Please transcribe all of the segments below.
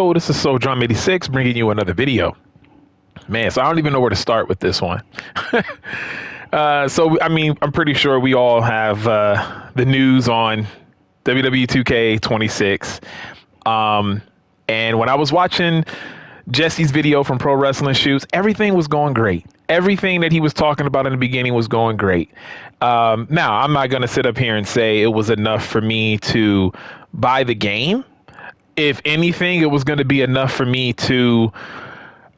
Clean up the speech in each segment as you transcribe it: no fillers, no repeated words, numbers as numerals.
Oh, this is So Drum 86 bringing you another video. Man, so I don't even know where to start with this one. I'm pretty sure we all have the news on WWE 2K26. And when I was watching Jesse's video from Pro Wrestling Shoots, everything was going great. Everything that he was talking about in the beginning was going great. Now, I'm not going to sit up here and say it was enough for me to buy the game. If anything, it was going to be enough for me to.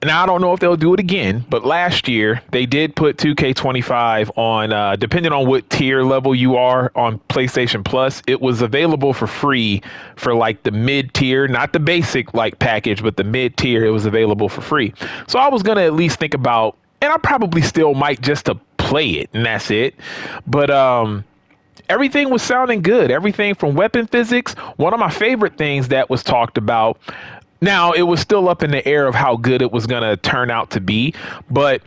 Now, I don't know if they'll do it again, but last year they did put 2K25 on, depending on what tier level you are on PlayStation Plus, it was available for free for like the mid tier, not the basic like package, but the mid tier, it was available for free. So I was going to at least think about, and I probably still might just to play it, and that's it. But, everything was sounding good. Everything from weapon physics. One of my favorite things that was talked about. Now, it was still up in the air of how good it was going to turn out to be. But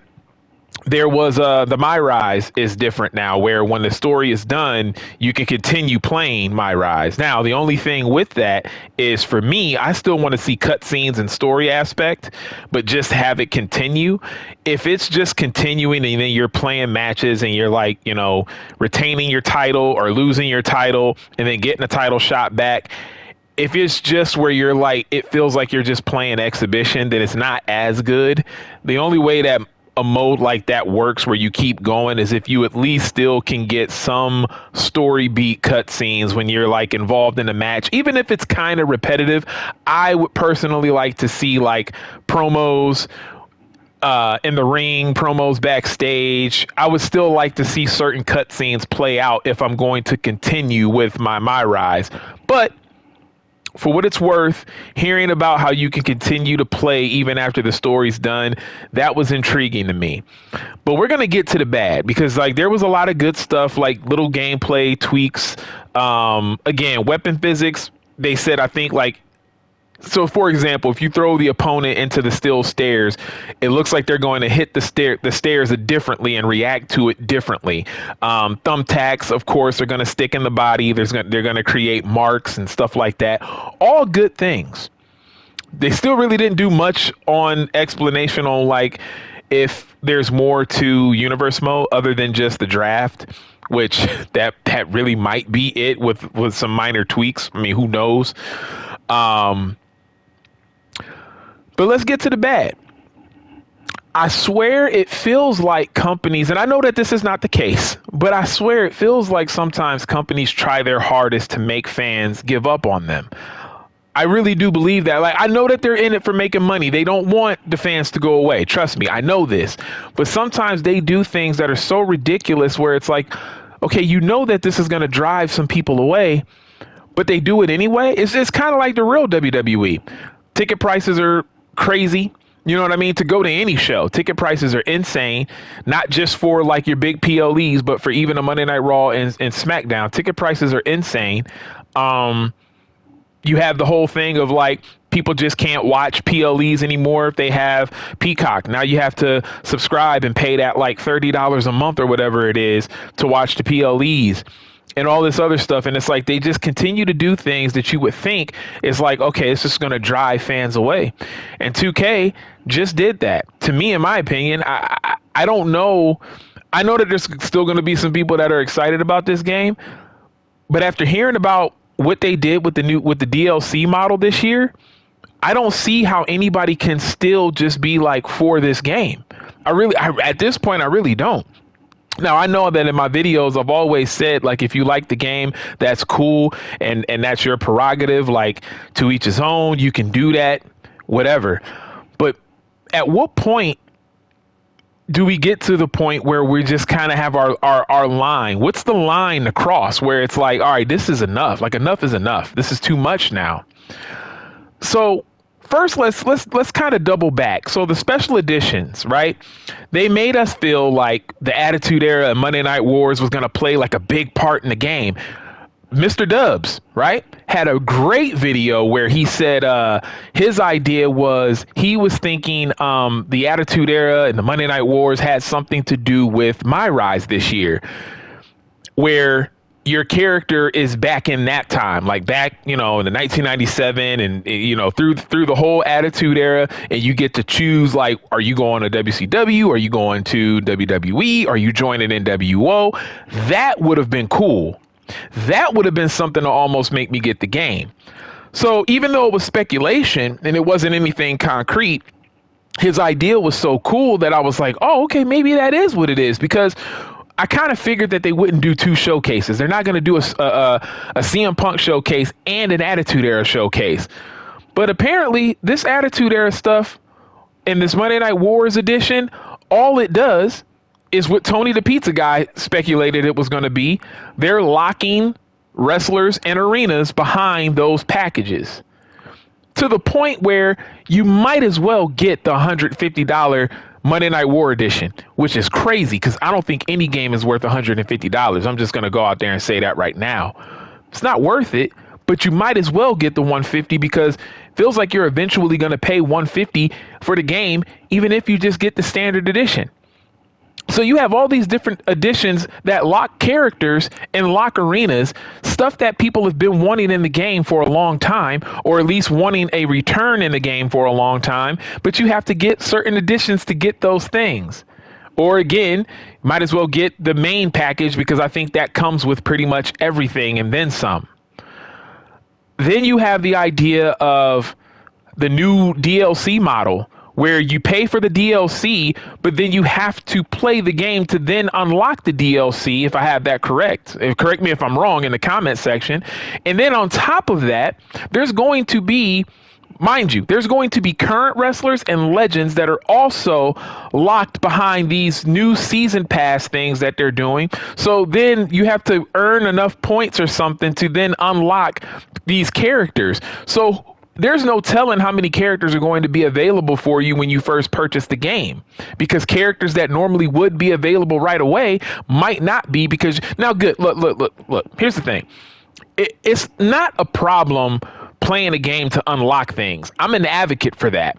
there was the My Rise is different now, where when the story is done, you can continue playing My Rise. Now, the only thing with that is, for me, I still want to see cutscenes and story aspect, but just have it continue. If it's just continuing and then you're playing matches and you're like, you know, retaining your title or losing your title and then getting a title shot back, if it's just where you're like, it feels like you're just playing exhibition, then it's not as good. The only way that a mode like that works where you keep going is if you at least still can get some story beat cutscenes when you're like involved in a match, even if it's kind of repetitive. I would personally like to see like promos in the ring, promos backstage. I would still like to see certain cutscenes play out if I'm going to continue with my Rise. But for what it's worth, hearing about how you can continue to play even after the story's done, that was intriguing to me. But we're going to get to the bad, because like there was a lot of good stuff, like little gameplay tweaks. Again, weapon physics, they said, I think like, so for example, if you throw the opponent into the steel stairs, it looks like they're going to hit the stairs differently and react to it differently. Thumbtacks, of course, are going to stick in the body. They're going to create marks and stuff like that. All good things. They still really didn't do much on explanation on like if there's more to universe mode other than just the draft, which that really might be it with some minor tweaks. I mean, who knows? But let's get to the bad. I swear it feels like companies, and I know that this is not the case, but I swear it feels like sometimes companies try their hardest to make fans give up on them. I really do believe that. Like, I know that they're in it for making money. They don't want the fans to go away. Trust me, I know this. But sometimes they do things that are so ridiculous where it's like, okay, you know that this is going to drive some people away, but they do it anyway. It's kind of like the real WWE. Ticket prices are crazy. You know what I mean? To go to any show, ticket prices are insane, not just for like your big PLEs, but for even a Monday Night Raw and SmackDown. Ticket prices are insane. You have the whole thing of like people just can't watch PLEs anymore if they have Peacock. Now you have to subscribe and pay that like $30 a month or whatever it is to watch the PLEs and all this other stuff. And it's like they just continue to do things that you would think is like, okay, it's just going to drive fans away. And 2K just did that. To me, in my opinion, I don't know. I know that there's still going to be some people that are excited about this game. But after hearing about what they did with the DLC model this year, I don't see how anybody can still just be like for this game. At this point, I really don't. Now, I know that in my videos, I've always said, like, if you like the game, that's cool. And that's your prerogative, like, to each his own. You can do that, whatever. But at what point do we get to the point where we just kind of have our line? What's the line to cross where it's like, all right, this is enough. Like, enough is enough. This is too much now. So first, let's kind of double back. So the special editions, right? They made us feel like the Attitude Era and Monday Night Wars was going to play like a big part in the game. Mr. Dubs, right, had a great video where he said his idea was he was thinking the Attitude Era and the Monday Night Wars had something to do with My Rise this year, where your character is back in that time, like back, in the 1997 and, through the whole Attitude Era, and you get to choose, like, are you going to WCW? Are you going to WWE? Are you joining NWO? That would have been cool. That would have been something to almost make me get the game. So even though it was speculation and it wasn't anything concrete, his idea was so cool that I was like, oh, okay, maybe that is what it is, because I kind of figured that they wouldn't do two showcases. They're not going to do a CM Punk showcase and an Attitude Era showcase. But apparently this Attitude Era stuff in this Monday Night Wars edition, all it does is what Tony the Pizza Guy speculated it was going to be. They're locking wrestlers and arenas behind those packages, to the point where you might as well get the $150 Monday Night War edition, which is crazy because I don't think any game is worth $150. I'm just going to go out there and say that right now. It's not worth it, but you might as well get the $150 because it feels like you're eventually going to pay $150 for the game, even if you just get the standard edition. So you have all these different editions that lock characters and lock arenas, stuff that people have been wanting in the game for a long time, or at least wanting a return in the game for a long time. But you have to get certain editions to get those things. Or again, might as well get the main package because I think that comes with pretty much everything and then some. Then you have the idea of the new DLC model, where you pay for the DLC, but then you have to play the game to then unlock the DLC, if I have that correct. Correct me if I'm wrong in the comment section. And then on top of that, there's going to be, mind you, there's going to be current wrestlers and legends that are also locked behind these new season pass things that they're doing. So then you have to earn enough points or something to then unlock these characters. So there's no telling how many characters are going to be available for you when you first purchase the game, because characters that normally would be available right away might not be, because now good. Look, here's the thing. It's not a problem playing a game to unlock things. I'm an advocate for that.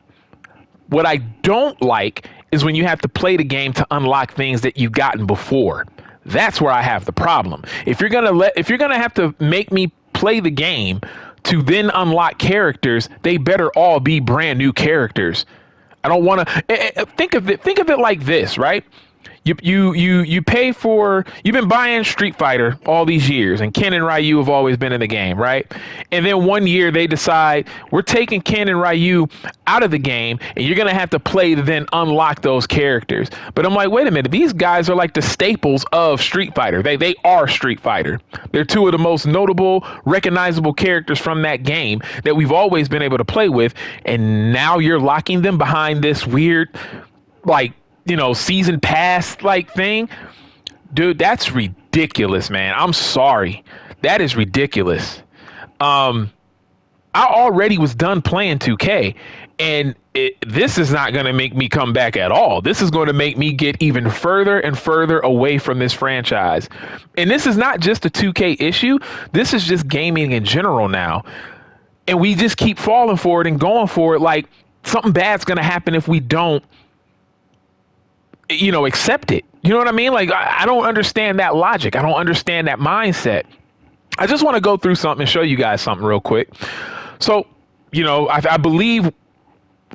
What I don't like is when you have to play the game to unlock things that you've gotten before. That's where I have the problem. If you're going to have to make me play the game to then unlock characters, they better all be brand new characters. I don't want to think of it like this, right? You pay for, you've been buying Street Fighter all these years, and Ken and Ryu have always been in the game, right? And then one year they decide we're taking Ken and Ryu out of the game, and you're gonna have to play to then unlock those characters. But I'm like, wait a minute, these guys are like the staples of Street Fighter. They are Street Fighter. They're two of the most notable, recognizable characters from that game that we've always been able to play with, and now you're locking them behind this weird, like, season pass like thing. Dude, that's ridiculous, man. I'm sorry. That is ridiculous. I already was done playing 2K, and this is not going to make me come back at all. This is going to make me get even further and further away from this franchise. And this is not just a 2K issue. This is just gaming in general now. And we just keep falling for it and going for it like something bad's going to happen if we don't accept it. You know what I mean? Like, I don't understand that logic. I don't understand that mindset. I just want to go through something and show you guys something real quick. So, I believe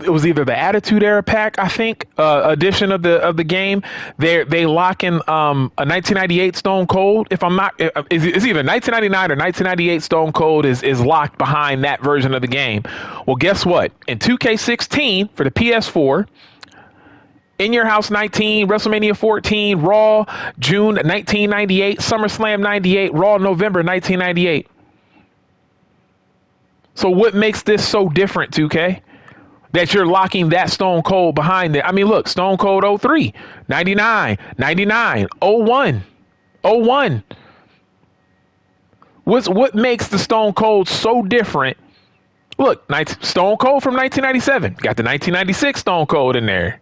it was either the Attitude Era pack, I think, edition of the game. They lock in a 1998 Stone Cold. If I'm not, it's either 1999 or 1998 Stone Cold is locked behind that version of the game. Well, guess what? In 2K16 for the PS4, In Your House 19, WrestleMania 14, Raw, June 1998, SummerSlam 98, Raw, November 1998. So what makes this so different, 2K? That you're locking that Stone Cold behind it. I mean, look, Stone Cold 03, 99, 99, 01, 01. What makes the Stone Cold so different? Look, Stone Cold from 1997. Got the 1996 Stone Cold in there.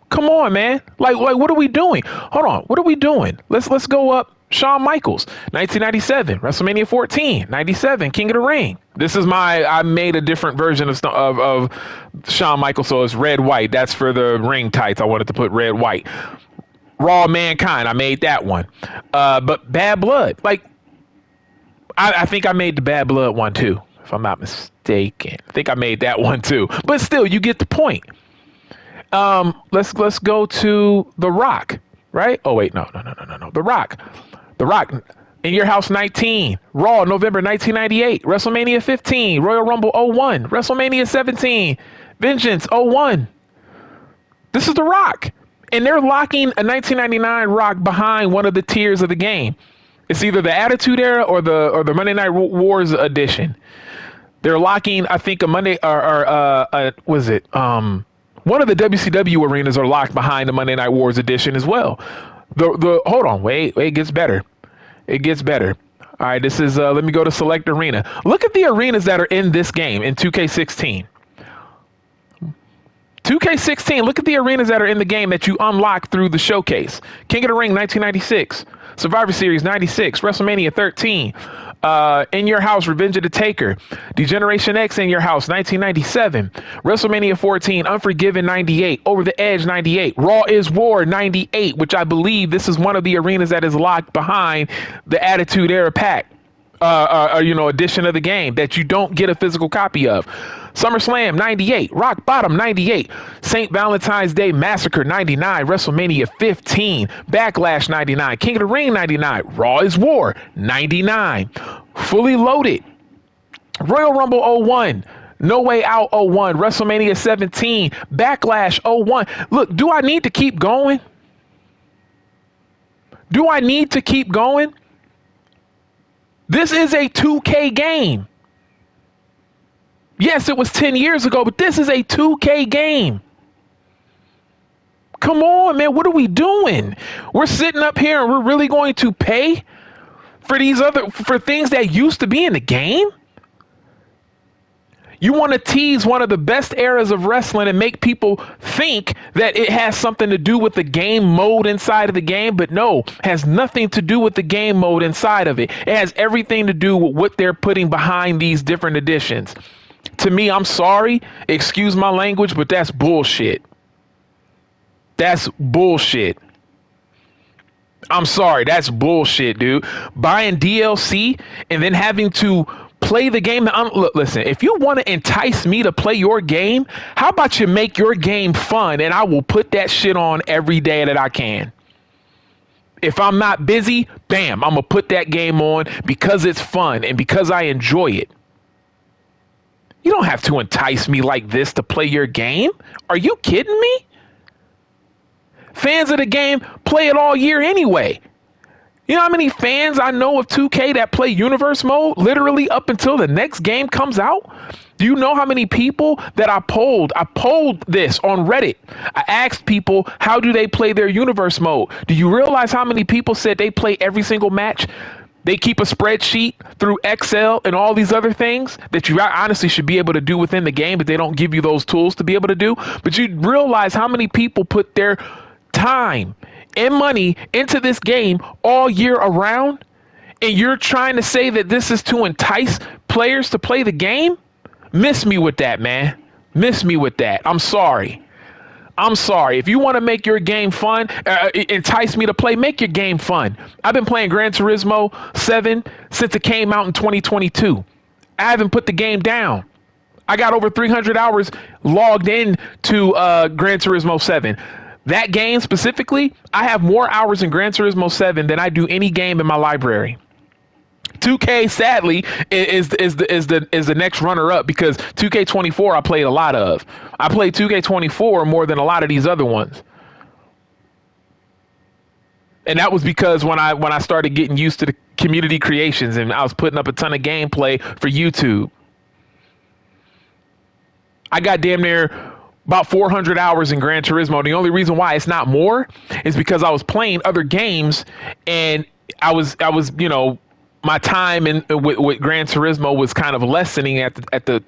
Come on, man. Like, what are we doing? Hold on. What are we doing? Let's go up. Shawn Michaels, 1997, WrestleMania 14, 97, King of the Ring. This is I made a different version of Shawn Michaels, so it's red, white. That's for the ring tights. I wanted to put red, white. Raw Mankind, I made that one. But Bad Blood, like, I think I made the Bad Blood one too, if I'm not mistaken. I think I made that one too. But still, you get the point. Let's go to The Rock, right? Oh wait, no. The Rock. In Your House 19, Raw November 1998, WrestleMania 15, Royal Rumble 01, WrestleMania 17, Vengeance 01. This is The Rock. And they're locking a 1999 Rock behind one of the tiers of the game. It's either the Attitude Era or the Monday Night Wars edition. They're locking, I think, a Monday was it? One of the WCW arenas are locked behind the Monday Night Wars edition as well. Hold on, wait, it gets better. It gets better. All right, this is let me go to select arena. Look at the arenas that are in this game in 2K16. 2K16, look at the arenas that are in the game that you unlock through the showcase. King of the Ring 1996, Survivor Series 96, WrestleMania 13, In Your House Revenge of the Taker, Degeneration X In Your House 1997, WrestleMania 14, Unforgiven 98, Over the Edge 98, Raw is War 98, which I believe this is one of the arenas that is locked behind the Attitude Era pack. Edition of the game that you don't get a physical copy of. SummerSlam 98, Rock Bottom 98, St. Valentine's Day Massacre 99, WrestleMania 15, Backlash 99, King of the Ring 99, Raw is War 99, Fully Loaded, Royal Rumble 01, No Way Out 01, WrestleMania 17, Backlash 01. Look, do I need to keep going? Do I need to keep going? This is a 2K game. Yes, it was 10 years ago, but this is a 2K game. Come on, man. What are we doing? We're sitting up here and we're really going to pay for things that used to be in the game? You want to tease one of the best eras of wrestling and make people think that it has something to do with the game mode inside of the game, but no, has nothing to do with the game mode inside of it. It has everything to do with what they're putting behind these different editions. To me, I'm sorry, excuse my language, but that's bullshit. That's bullshit. I'm sorry, that's bullshit, dude. Buying DLC and then having to play the game. Look, listen, if you want to entice me to play your game, how about you make your game fun and I will put that shit on every day that I can. If I'm not busy, bam, I'm going to put that game on because it's fun and because I enjoy it. You don't have to entice me like this to play your game. Are you kidding me? Fans of the game play it all year anyway. You know how many fans I know of 2K that play universe mode literally up until the next game comes out? Do you know how many people that I polled? I polled this on Reddit. I asked people, how do they play their universe mode? Do you realize how many people said they play every single match? They keep a spreadsheet through Excel and all these other things that you honestly should be able to do within the game, but they don't give you those tools to be able to do. But you realize how many people put their time and money into this game all year around, and you're trying to say that this is to entice players to play the game? Miss me with that, man. Miss me with that. I'm sorry. If you want to make your game fun, entice me to play, make your game fun. I've been playing Gran Turismo 7 since it came out in 2022. I haven't put the game down. I got over 300 hours logged in to Gran Turismo 7. That game specifically, I have more hours in Gran Turismo 7 than I do any game in my library. 2K, sadly, is the next runner up because 2K24 I played a lot of. I played 2K24 more than a lot of these other ones. And that was because when I started getting used to the community creations and I was putting up a ton of gameplay for YouTube. I got damn near about 400 hours in Gran Turismo. The only reason why it's not more is because I was playing other games and I was, my time with Gran Turismo was kind of lessening at the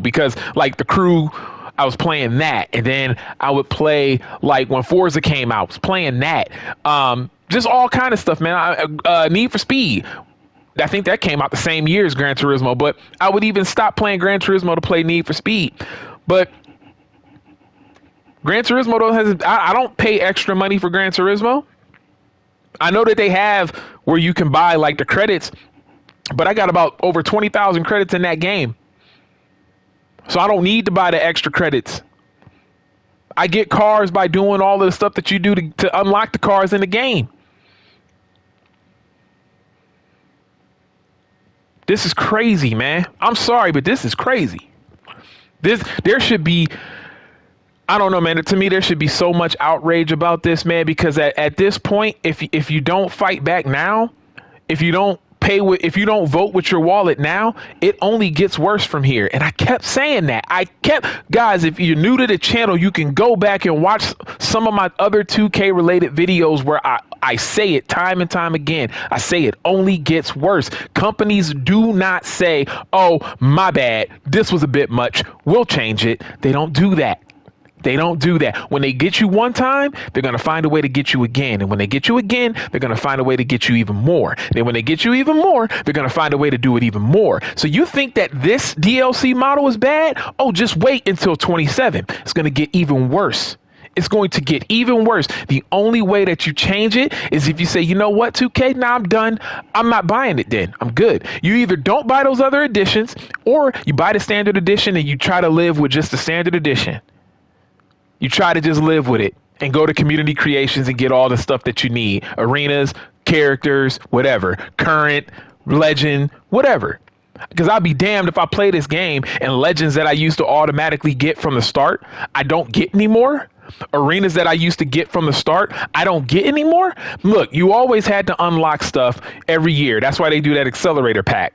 because like the crew, I was playing that, and then I would play like when Forza came out, I was playing that. Just all kind of stuff, man. Need for Speed. I think that came out the same year as Gran Turismo, but I would even stop playing Gran Turismo to play Need for Speed. But Gran Turismo I don't pay extra money for Gran Turismo. I know that they have where you can buy like the credits, but I got about over 20,000 credits in that game. So I don't need to buy the extra credits. I get cars by doing all of the stuff that you do to unlock the cars in the game. This is crazy, man. I'm sorry, but this is crazy. There should be, I don't know, man. To me, there should be so much outrage about this, man, because at this point, if you don't fight back now, if you don't if you don't vote with your wallet now, it only gets worse from here. And I kept saying that. Guys, if you're new to the channel, you can go back and watch some of my other 2K related videos where I say it time and time again. I say it only gets worse. Companies do not say, oh, my bad, this was a bit much, we'll change it. They don't do that. They don't do that. When they get you one time, they're going to find a way to get you again. And when they get you again, they're going to find a way to get you even more. Then when they get you even more, they're going to find a way to do it even more. So you think that this DLC model is bad? Oh, just wait until 27. It's going to get even worse. It's going to get even worse. The only way that you change it is if you say, you know what, 2K, now I'm done. I'm not buying it then. I'm good. You either don't buy those other editions or you buy the standard edition and you try to live with just the standard edition. You try to just live with it and go to community creations and get all the stuff that you need. Arenas, characters, whatever, current, legend, whatever. Because I'll be damned if I play this game and legends that I used to automatically get from the start, I don't get anymore. Arenas that I used to get from the start, I don't get anymore. Look, you always had to unlock stuff every year. That's why they do that accelerator pack,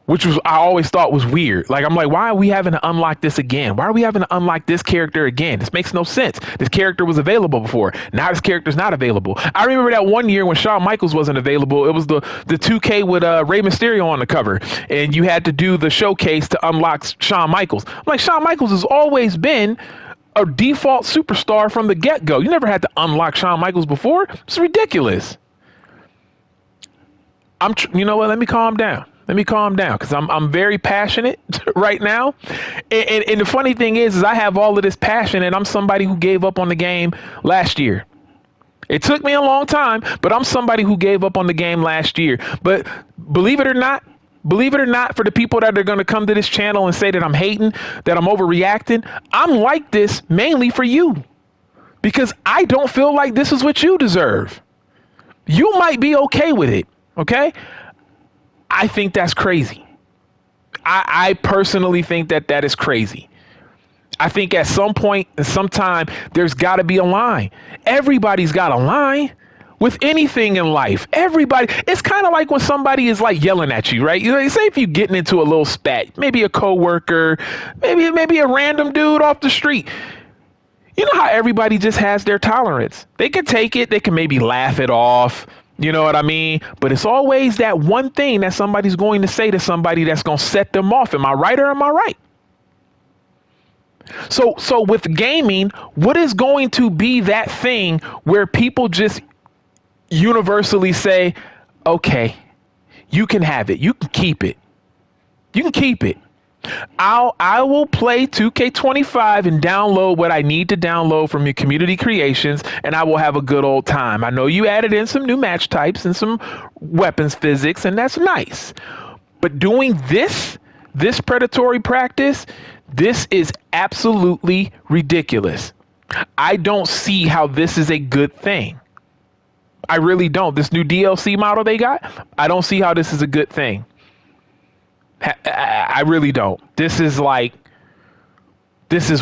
which was, I always thought was weird. Like, I'm like, why are we having to unlock this again? Why are we having to unlock this character again? This makes no sense. This character was available before. Now this character's not available. I remember that one year when Shawn Michaels wasn't available. It was the 2K with Rey Mysterio on the cover. And you had to do the showcase to unlock Shawn Michaels. I'm like, Shawn Michaels has always been a default superstar from the get-go. You never had to unlock Shawn Michaels before. It's ridiculous. You know what? Let me calm down. Let me calm down because I'm very passionate right now. And the funny thing is I have all of this passion and I'm somebody who gave up on the game last year. It took me a long time, but I'm somebody who gave up on the game last year. But believe it or not, for the people that are going to come to this channel and say that I'm hating, that I'm overreacting, I'm like this mainly for you because I don't feel like this is what you deserve. You might be okay with it. Okay. I think that's crazy. I personally think that is crazy. I think at some point and sometime there's got to be a line. Everybody's got a line with anything in life. Everybody. It's kind of like when somebody is like yelling at you, right? You know, say if you're getting into a little spat, maybe a coworker, maybe a random dude off the street. You know how everybody just has their tolerance. They can take it. They can maybe laugh it off. You know what I mean? But it's always that one thing that somebody's going to say to somebody that's going to set them off. Am I right or am I right? So with gaming, what is going to be that thing where people just universally say, okay, you can have it. You can keep it. You can keep it. I will play 2K25 and download what I need to download from your community creations, and I will have a good old time. I know you added in some new match types and some weapons physics, and that's nice. But doing this predatory practice, this is absolutely ridiculous. I don't see how this is a good thing. I really don't. This new DLC model they got, I don't see how this is a good thing. I really don't. This is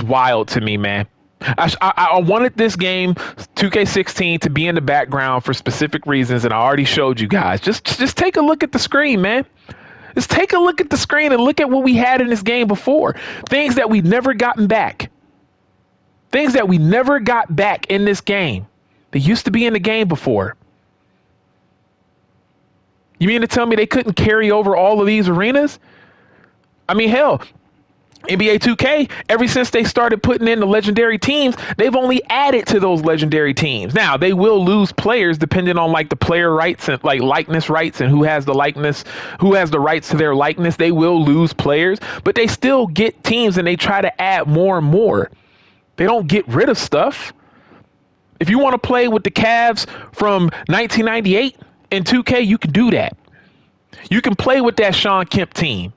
wild to me, man. I wanted this game 2K16 to be in the background for specific reasons, and I already showed you guys. Just take a look at the screen, man. Just take a look at the screen and look at what we had in this game before. Things that we've never gotten back. Things that we never got back in this game. They used to be in the game before. You mean to tell me they couldn't carry over all of these arenas? I mean, hell, NBA 2K, ever since they started putting in the legendary teams, they've only added to those legendary teams. Now, they will lose players depending on like the player rights and like likeness rights and who has the likeness, who has the rights to their likeness. They will lose players, but they still get teams and they try to add more and more. They don't get rid of stuff. If you want to play with the Cavs from 1998 in 2K, you can do that. You can play with that Sean Kemp team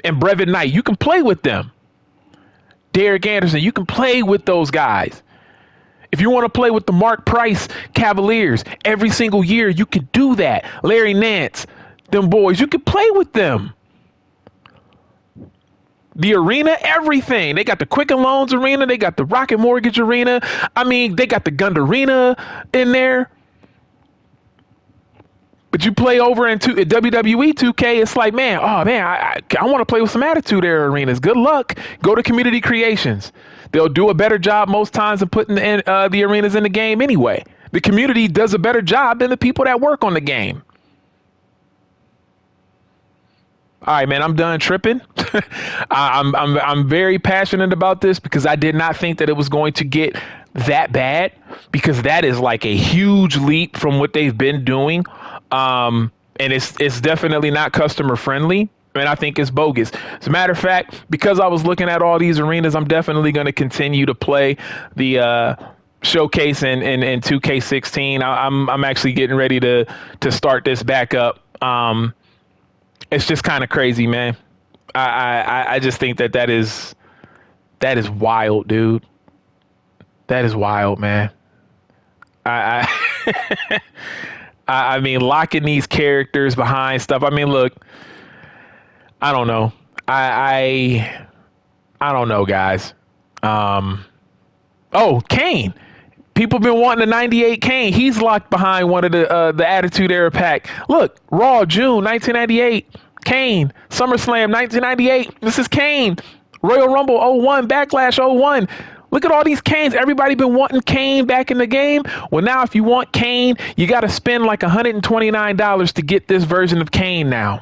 and Brevin Knight. You can play with them. Derek Anderson, you can play with those guys. If you want to play with the Mark Price Cavaliers every single year, you can do that. Larry Nance, them boys, you can play with them. The arena, everything. They got the Quicken Loans Arena. They got the Rocket Mortgage Arena. I mean, they got the Gund Arena in there. But you play over in WWE 2K, it's like, man, oh, man, I want to play with some Attitude Era arenas. Good luck. Go to Community Creations. They'll do a better job most times of putting the arenas in the game anyway. The community does a better job than the people that work on the game. All right, man, I'm done tripping. I'm very passionate about this because I did not think that it was going to get that bad, because that is like a huge leap from what they've been doing. And it's definitely not customer friendly. And I think it's bogus. As a matter of fact, because I was looking at all these arenas, I'm definitely going to continue to play the showcase in 2K16. I'm actually getting ready to start this back up. It's just kind of crazy, man. I just think that is wild, dude. That is wild, man. I mean, locking these characters behind stuff. I mean, look, I don't know. I don't know, guys. Oh, Kane. People been wanting the 98 Kane. He's locked behind one of the Attitude Era pack. Look, Raw, June 1998. Kane. SummerSlam 1998. This is Kane. Royal Rumble 01. Backlash 01. Look at all these Kanes. Everybody been wanting Kane back in the game. Well, now if you want Kane, you got to spend like $129 to get this version of Kane now.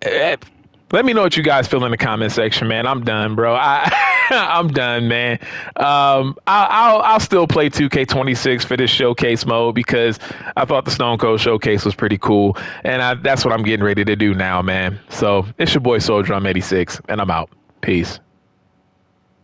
Let me know what you guys feel in the comment section, man. I'm done, bro. I'm done, man. I'll still play 2K26 for this showcase mode because I thought the Stone Cold showcase was pretty cool, and that's what I'm getting ready to do now, man. So it's your boy Soul Drum 86, and I'm out. Peace.